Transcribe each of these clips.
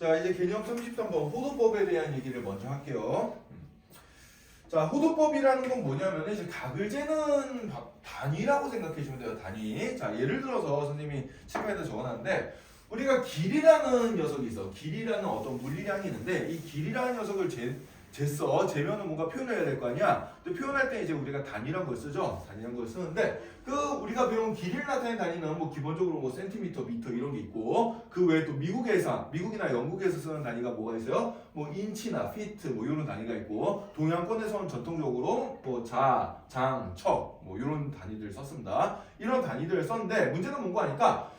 자, 이제 개념 33번 호도법에 대한 얘기를 먼저 할게요. 자, 호도법이라는 건 뭐냐면 이제 각을 재는 단위라고 생각해 주시면 돼요. 단위. 자, 예를 들어서 선생님이 칠판에다 적어놨는데 우리가 길이라는 녀석이 있어. 길이라는 어떤 물리량이 있는데 이 길이라는 녀석을 재면은 뭔가 표현해야 될 거 아니야. 근데 표현할 때 이제 우리가 단위라는 걸 쓰죠. 단위라는 걸 쓰는데 그 우리가 배운 길이를 나타내는 단위는 뭐 기본적으로 뭐 센티미터, 미터 이런 게 있고 그 외에 또 미국이나 영국에서 쓰는 단위가 뭐가 있어요? 뭐 인치나 피트 뭐 이런 단위가 있고 동양권에서는 전통적으로 뭐 자, 장, 척 뭐 이런 단위들 썼습니다. 이런 단위들을 썼는데 문제는 뭔가 하니까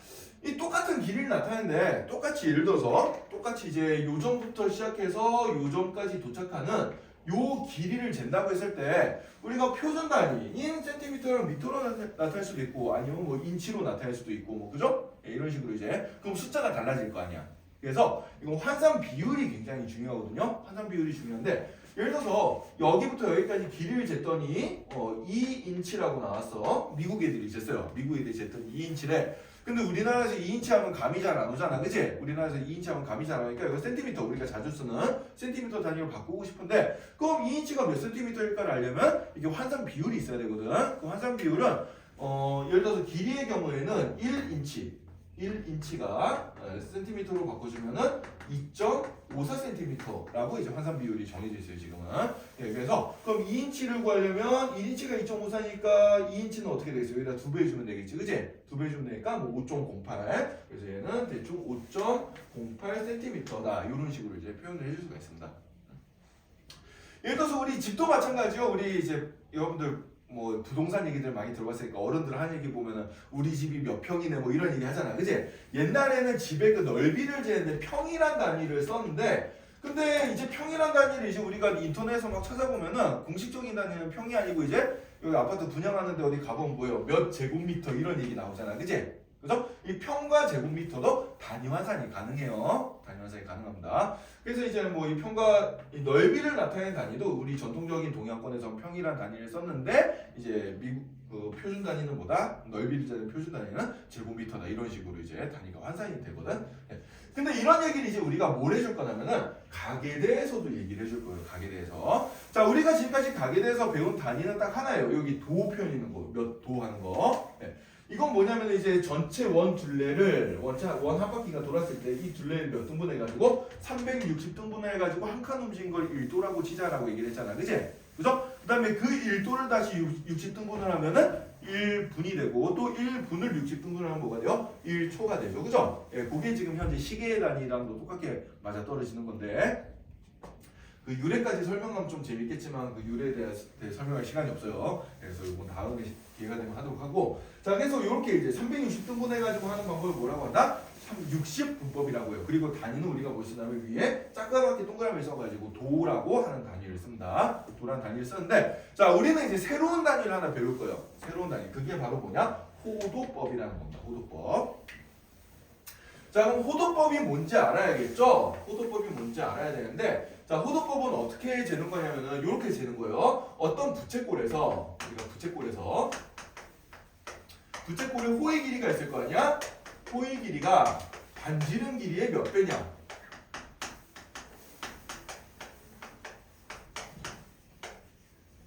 이 똑같은 길이를 나타내는데 똑같이 예를 들어서 똑같이 이제 요점부터 시작해서 요점까지 도착하는 요 길이를 잰다고 했을 때 우리가 표준 단위인 센티미터랑 미터로 나타낼 수도 있고 아니면 뭐 인치로 나타낼 수도 있고 뭐 그죠? 네, 이런 식으로 이제 그럼 숫자가 달라질 거 아니야. 그래서 이건 환산 비율이 굉장히 중요하거든요. 환산 비율이 중요한데 예를 들어서 여기부터 여기까지 길이를 쟀더니 2인치라고 나왔어. 미국 애들이 쟀어요. 미국 애들이 쟀더니 2인치래. 근데 우리나라에서 2인치 하면 감이 잘 안 오잖아. 그치? 우리나라에서 2인치 하면 감이 잘 안 오니까 이거 센티미터 우리가 자주 쓰는 센티미터 단위로 바꾸고 싶은데 그럼 2인치가 몇 센티미터일까를 알려면 이게 환산 비율이 있어야 되거든. 그 환산 비율은 예를 들어서 길이의 경우에는 1인치가 센티미터로 바꿔주면은 2.54cm라고 이제 환산 비율이 정해져 있어요 지금은. 예, 그래서 그럼 2인치를 구하려면 1인치가 2.54니까 2인치는 어떻게 되겠어요? 여기다 2배 해주면 되겠지, 그지? 2배 해주면 되니까 뭐 5.08. 그래서 얘는 대충 5.08cm다. 이런 식으로 이제 표현을 해줄 수가 있습니다. 예를 들어서 우리 집도 마찬가지요. 우리 이제 여러분들 뭐 부동산 얘기들 많이 들어봤으니까 어른들 하는 얘기 보면은 우리 집이 몇 평이네 뭐 이런 얘기 하잖아, 그지? 옛날에는 집의 그 넓이를 재는데 평이란 단위를 썼는데 근데 이제 평이란 단위를 이제 우리가 인터넷에서 막 찾아보면은 공식적인 단위는 평이 아니고 이제 여기 아파트 분양하는데 어디 가보면 뭐예요? 몇 제곱미터 이런 얘기 나오잖아, 그지? 그죠? 이 평과 제곱미터도 단위 환산이 가능해요. 단위 환산이 가능합니다. 그래서 이제 뭐 이 평과 이 넓이를 나타내는 단위도 우리 전통적인 동양권에서 평이란 단위를 썼는데 이제 미국 그 표준 단위는 뭐다? 넓이를 재는 표준 단위는 제곱미터다. 이런 식으로 이제 단위가 환산이 되거든. 근데 이런 얘기를 이제 우리가 뭘 해줄 거냐면은 각에 대해서도 얘기를 해줄 거예요. 각에 대해서. 자, 우리가 지금까지 각에 대해서 배운 단위는 딱 하나예요. 여기 도 표현 있는 거, 몇 도 하는 거. 이건 뭐냐면 이제 전체 원 둘레를 원 한 바퀴가 돌았을 때 이 둘레를 몇 등분 해가지고 360등분 해가지고 한 칸 움직인 걸 1도라고 치자라고 얘기를 했잖아, 그지? 그죠? 그 다음에 그 1도를 다시 60등분을 하면은 1분이 되고 또 1분을 60등분을 하면 뭐가 돼요? 1초가 되죠, 그죠? 예, 그게 지금 현재 시계의 단위랑도 똑같게 맞아 떨어지는 건데 그 유래까지 설명하면 좀 재밌겠지만 그 유래에 대해 설명할 시간이 없어요. 그래서 이건 다음에 기회가 되면 하도록 하고 자, 그래서 이렇게 이제 360등분 해가지고 하는 방법을 뭐라고 한다? 360분법이라고 해요. 그리고 단위는 우리가 뭘 쓰냐면 위에 작가맣게 동그라미 써가지고 도라고 하는 단위를 씁니다. 도라는 단위를 쓰는데 자, 우리는 이제 새로운 단위를 하나 배울 거예요. 새로운 단위. 그게 바로 뭐냐? 호도법이라는 겁니다. 호도법. 자, 그럼 호도법이 뭔지 알아야겠죠? 호도법이 뭔지 알아야 되는데 자, 호도법은 어떻게 재는 거냐면은 이렇게 재는 거예요. 어떤 부채꼴에서 우리가 부채꼴에 호의 길이가 있을 거 아니야? 호의 길이가 반지름 길이의 몇 배냐?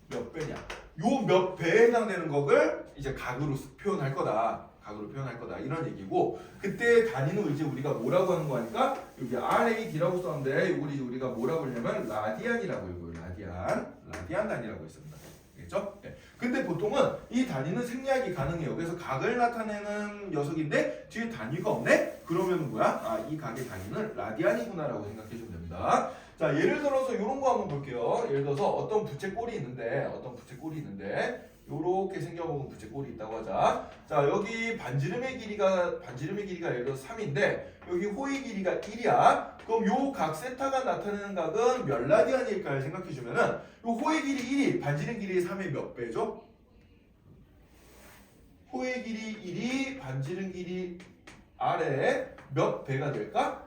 몇 배냐? 요 몇 배에 해당되는 것을 이제 각으로 표현할 거다. 각으로 표현할 거다. 이런 얘기고 그때 단위는 이제 우리가 뭐라고 하는 거 하니까 여기 RAD라고 썼는데 이걸 이제 우리가 뭐라고 하냐면 라디안이라고 해요. 라디안 단위라고 했습니다. 알겠죠? 네. 근데 보통은 이 단위는 생략이 가능해요. 그래서 각을 나타내는 녀석인데 뒤에 단위가 없네? 그러면 뭐야? 아, 이 각의 단위는 라디안이구나라고 생각해 주면 됩니다. 자, 예를 들어서 이런 거 한번 볼게요. 예를 들어서 어떤 부채꼴이 있는데 요렇게 생겨먹은 부채꼴이 있다고 하자. 자, 여기 반지름의 길이가 예를 들어 3인데 여기 호의 길이가 1이야. 그럼 요 각 세타가 나타내는 각은 몇 라디안일까를 생각해 주면은 요 호의 길이 1이 반지름 길이 3의 몇 배죠? 호의 길이 1이 반지름 길이 아래 몇 배가 될까?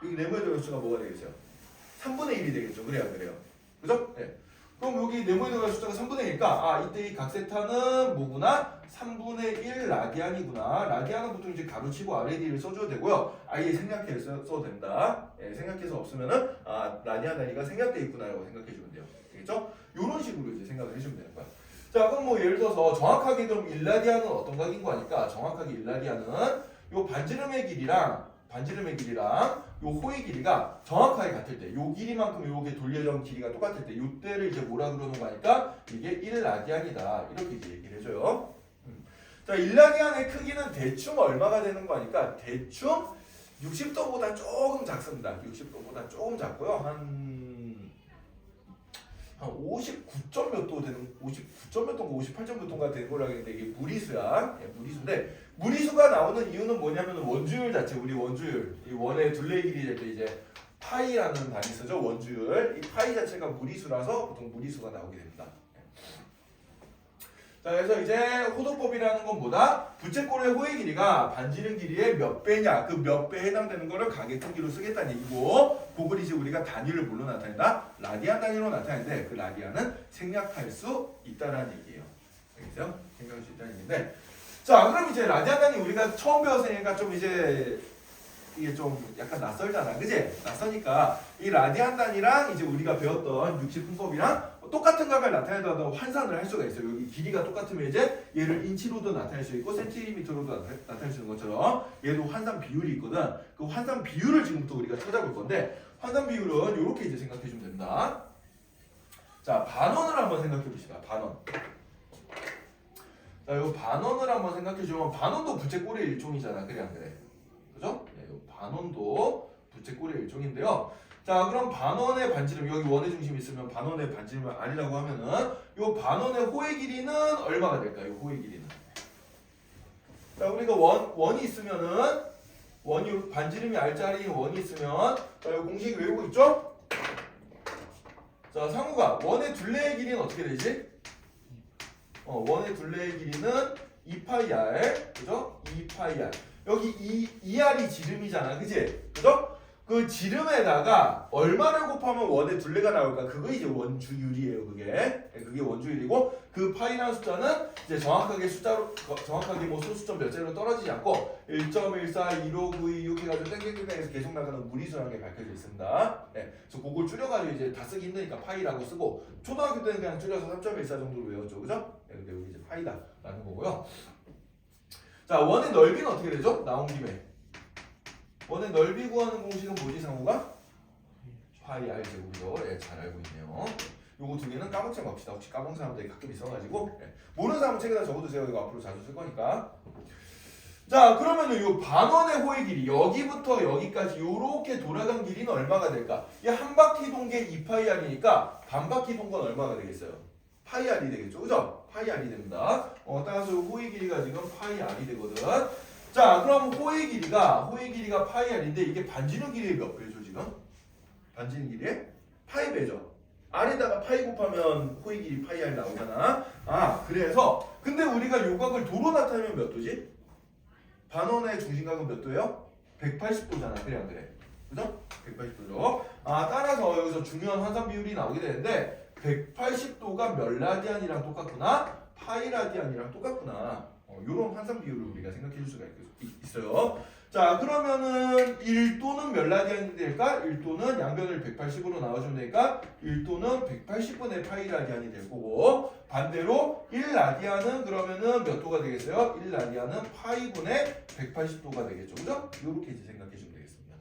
여기 네모의 조수가 뭐가 되겠어요? 3분의 1이 되겠죠. 그래요. 그죠? 네. 그럼 여기 네모에 들어갈 숫자가 3분의 1이니까 아 이때 이 각세타는 뭐구나? 3분의 1 라디안이구나. 라디안은 보통 이제 가로치고 RAD를 써줘도 되고요. 아예 생략해서 써도 된다. 예, 생략해서 없으면은 아 라디안 단위가 생략돼 있구나라고 생각해주면 돼요. 알겠죠? 이런 식으로 이제 생각을 해주면 되는 거야. 자 그럼 뭐 예를 들어서 정확하게 그럼 1라디안은 어떤 각인 거 아니까 정확하게 1라디안은 요 반지름의 길이랑 요 호의 길이가 정확하게 같을 때, 요 길이만큼 요게 돌려전 길이가 똑같을 때, 요때를 이제 뭐라 그러는 거 하니까 이게 1라디안이다. 이렇게 이제 얘기를 해줘요. 자, 1라디안의 크기는 대충 얼마가 되는 거 하니까 대충 60도보다 조금 작습니다. 60도보다 조금 작고요. 한 59점 몇 도 되는 59점 몇 도인가 58점 몇 도인가 되는 거라 했는데 이게 무리수야. 예, 무리수인데 무리수가 나오는 이유는 뭐냐면 원주율 자체 우리 원주율 이 원의 둘레 길이 될 때 이제 파이라는 단위 쓰죠. 원주율 이 파이 자체가 무리수라서 보통 무리수가 나오게 됩니다. 자 그래서 이제 호도법이라는 건 뭐다? 부채꼴의 호의 길이가 반지름 길이의 몇 배냐 그 몇 배에 해당되는 거를 가계 크기로 쓰겠다는 얘기고 그걸 이제 우리가 단위를 뭘로 나타낸다? 라디안 단위로 나타내는데 그 라디안은 생략할 수 있다라는 얘기예요. 알겠어요? 생략할 수 있다는 얘기인데 자 그럼 이제 라디안 단위 우리가 처음 배웠으니까 좀 이제 이게 좀 약간 낯설잖아 그지? 낯서니까 이 라디안 단위랑 이제 우리가 배웠던 60분법이랑 똑같은 각을 나타내더라도 환산을 할 수가 있어요. 여기 길이가 똑같으면 이제 얘를 인치로도 나타낼 수 있고 센티미터로도 나타낼 수 있는 것처럼 얘도 환산 비율이 있거든. 그 환산 비율을 지금부터 우리가 찾아볼 건데 환산 비율은 이렇게 이제 생각해 주면 됩니다. 자 반원을 한번 생각해 봅시다. 반원. 자, 요 반원을 한번 생각해 주면 반원도 부채꼴의 일종이잖아. 그래 안 그래? 그죠? 네, 요 반원도 부채꼴의 일종인데요. 자 그럼 반원의 반지름 여기 원의 중심이 있으면 반원의 반지름을 R이라고 하면은 요 반원의 호의 길이는 얼마가 될까요? 호의 길이는 자 우리가 원이 있으면은 원이 반지름이 R짜리 원이 있으면 자 요 공식 외우고 있죠? 자 상우가 원의 둘레의 길이는 어떻게 되지? 원의 둘레의 길이는 2파이 그죠? 2파이 여기 2R이 지름이잖아 그지? 그죠? 그 지름에다가 얼마를 곱하면 원의 둘레가 나올까? 그거 이제 원주율이에요. 그게 원주율이고 그 파이라는 숫자는 이제 정확하게 숫자로 정확하게 뭐 소수점 몇 자리로 떨어지지 않고 1.14, 15926 해가지고 땡땡땡땡해서 계속 나가는 무리수라는 게 밝혀져 있습니다. 네, 그래서 그걸 줄여가지고 이제 다 쓰기 힘드니까 파이라고 쓰고 초등학교 때는 그냥 줄여서 3.14 정도로 외웠죠, 그죠? 네, 근데 여기 이제 파이다라는 거고요. 자 원의 넓이는 어떻게 되죠? 나온 김에. 원의 넓이 구하는 공식은 뭐지 상호가? 파이 R 제곱이죠. 예, 잘 알고 있네요. 요거 두 개는 까먹지 맙시다. 혹시 까먹는 사람들이 가끔 있어가지고 예. 모르는 사람은 책에다 적어두세요. 이거 앞으로 자주 쓸 거니까. 자 그러면은 요 반원의 호의 길이 여기부터 여기까지 요렇게 돌아간 길이는 얼마가 될까? 이 한 바퀴 동계 2파이 R이니까 반 바퀴 돈 건 얼마가 되겠어요? 파이 R이 되겠죠. 그죠? 파이 R이 됩니다. 따라서 요 호의 길이가 지금 파이 R이 되거든. 자 그럼 호의 길이가 파이 R인데 이게 반지름 길이의 몇 배죠 지금? 반지름 길이의 파이 배죠. R에다가 파이 곱하면 호의 길이 파이 R 나오잖아. 아 그래서 근데 우리가 요각을 도로 나타내면 몇 도지? 반원의 중심각은 몇 도예요? 180도잖아. 그래 안 그래? 그죠? 180도죠. 아 따라서 여기서 중요한 환산 비율이 나오게 되는데 180도가 몇 라디안이랑 똑같구나? 파이 라디안이랑 똑같구나. 요런 환산 비율을 우리가 생각해 줄 수가 있어요. 자 그러면은 1도는 몇 라디안이 될까? 1도는 양변을 180으로 나와주면 되니까 1도는 180분의 파이 라디안이 될 거고 반대로 1라디안은 그러면은 몇 도가 되겠어요? 1라디안은 파이분의 180도가 되겠죠. 그죠? 요렇게 이제 생각해 주면 되겠습니다.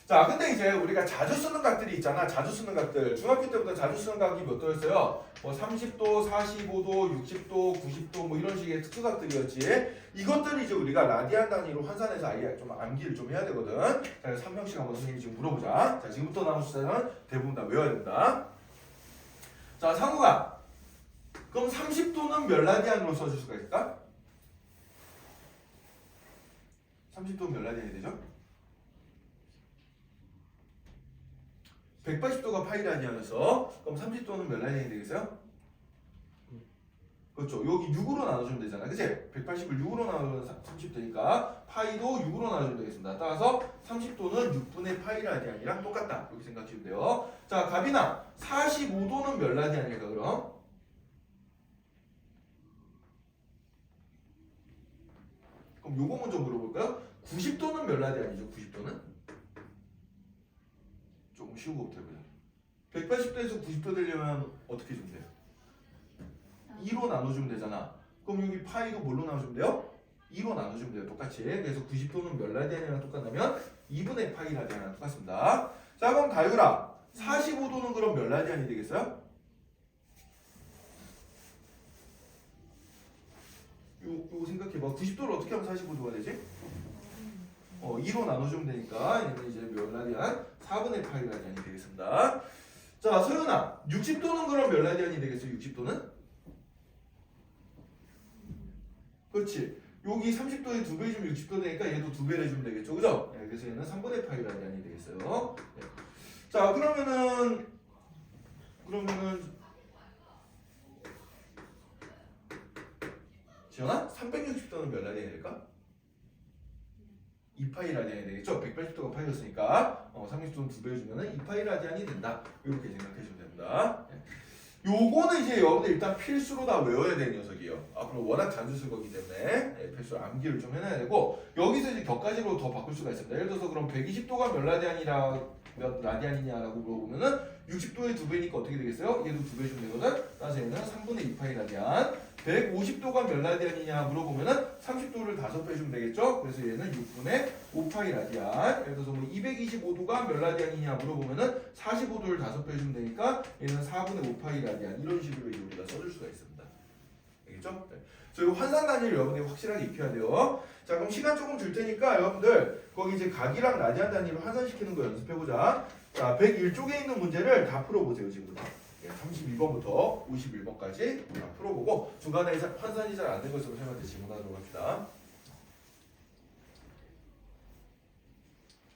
자 근데 이제 우리가 자주 쓰는 각들이 있잖아. 자주 쓰는 각들 중학교 때부터 자주 쓰는 각이 몇 도였어요? 뭐 30도, 45도, 60도, 90도 뭐 이런 식의 특수각들이었지. 이것들이 이제 우리가 라디안 단위로 환산해서 아예 좀 암기를 좀 해야 되거든. 자 그래서 3형식 한번 선생님이 지금 물어보자. 자 지금부터 나온 숫자는 대부분 다 외워야 된다. 자 상우가 그럼 30도는 몇 라디안으로 써줄 수가 있을까? 30도는 몇 라디안이 되죠? 180도가 파이 라디안이어서 그럼 30도는 몇 라디안이 되겠어요? 그렇죠. 여기 6으로 나눠주면 되잖아. 그치? 180을 6으로 나누면 30도니까 파이도 6으로 나눠주면 되겠습니다. 따라서 30도는 6분의 파이 라디안이랑 똑같다. 이렇게 생각하시면 돼요. 자, 가빈아 45도는 몇 라디안일까 그럼? 그럼 요거 먼저 물어볼까요? 90도는 몇 라디안이죠? 90도는? 조금 쉬운 거부터 해보자. 180도에서 90도 되려면 어떻게 주면 돼요? 2로 나눠주면 되잖아. 그럼 여기 파이도 뭘로 나눠주면 돼요? 2로 나눠주면 돼요. 똑같이. 그래서 90도는 몇 라디안이랑 똑같냐면 2분의 파이 라디안이랑 똑같습니다. 자, 그럼 다율아 45도는 그럼 몇 라디안이 되겠어요? 요거 생각해봐. 90도를 어떻게 하면 45도가 되지? 2로 나눠주면 되니까 얘는 이제 몇 라디안? 4분의 파이 라디안이 되겠습니다. 자, 소연아 60도는 그럼 몇 라디안이 되겠어요? 60도는? 그렇지. 여기 30도에 2배 해주면 60도 되니까 얘도 2배를 해주면 되겠죠. 그죠? 네, 그래서 얘는 3분의 파이 라디안이 되겠어요. 네. 자, 그러면은 지연아 360도는 몇 라디안이 될까? 2파이 라디안이 되겠죠? 180도가 파이였으니까 30도는 2배 해주면 2파이 라디안이 된다. 이렇게 생각해주면 됩니다. 네. 요거는 이제 여러분들 일단 필수로 다 외워야 되는 녀석이에요. 앞으로 워낙 자주 쓸 거기 때문에 필수로 암기를 좀 해놔야 되고 여기서 이제 격가지로 더 바꿀 수가 있습니다. 예를 들어서 그럼 120도가 몇 라디안이냐라고 물어보면은 60도의 2배니까 어떻게 되겠어요? 얘도 2배 주면 되거든. 따라서 얘는 3분의 2파이 라디안. 150도가 몇 라디안이냐 물어보면은 30도를 5배 주면 되겠죠? 그래서 얘는 6분의 5파이 라디안. 예를 들어서 뭐 225도가 몇 라디안이냐 물어보면은 45도를 5배 주면 되니까 얘는 4분의 5파이 라디안. 이런 식으로 이제 우리가 써줄 수가 있습니다. 알겠죠? 네. 그래서 이 환산 단위를 여러분들이 확실하게 익혀야 돼요. 자, 그럼 시간 조금 줄 테니까 여러분들 거기 이제 각이랑 라디안 단위로 환산시키는 거 연습해보자. 자, 101쪽에 있는 문제를 다 풀어보세요, 지금부터. 31번부터 51번까지 다 풀어보고 중간에 환산이 잘 안 된 거 있으면 선생님한테 질문하도록 합시다.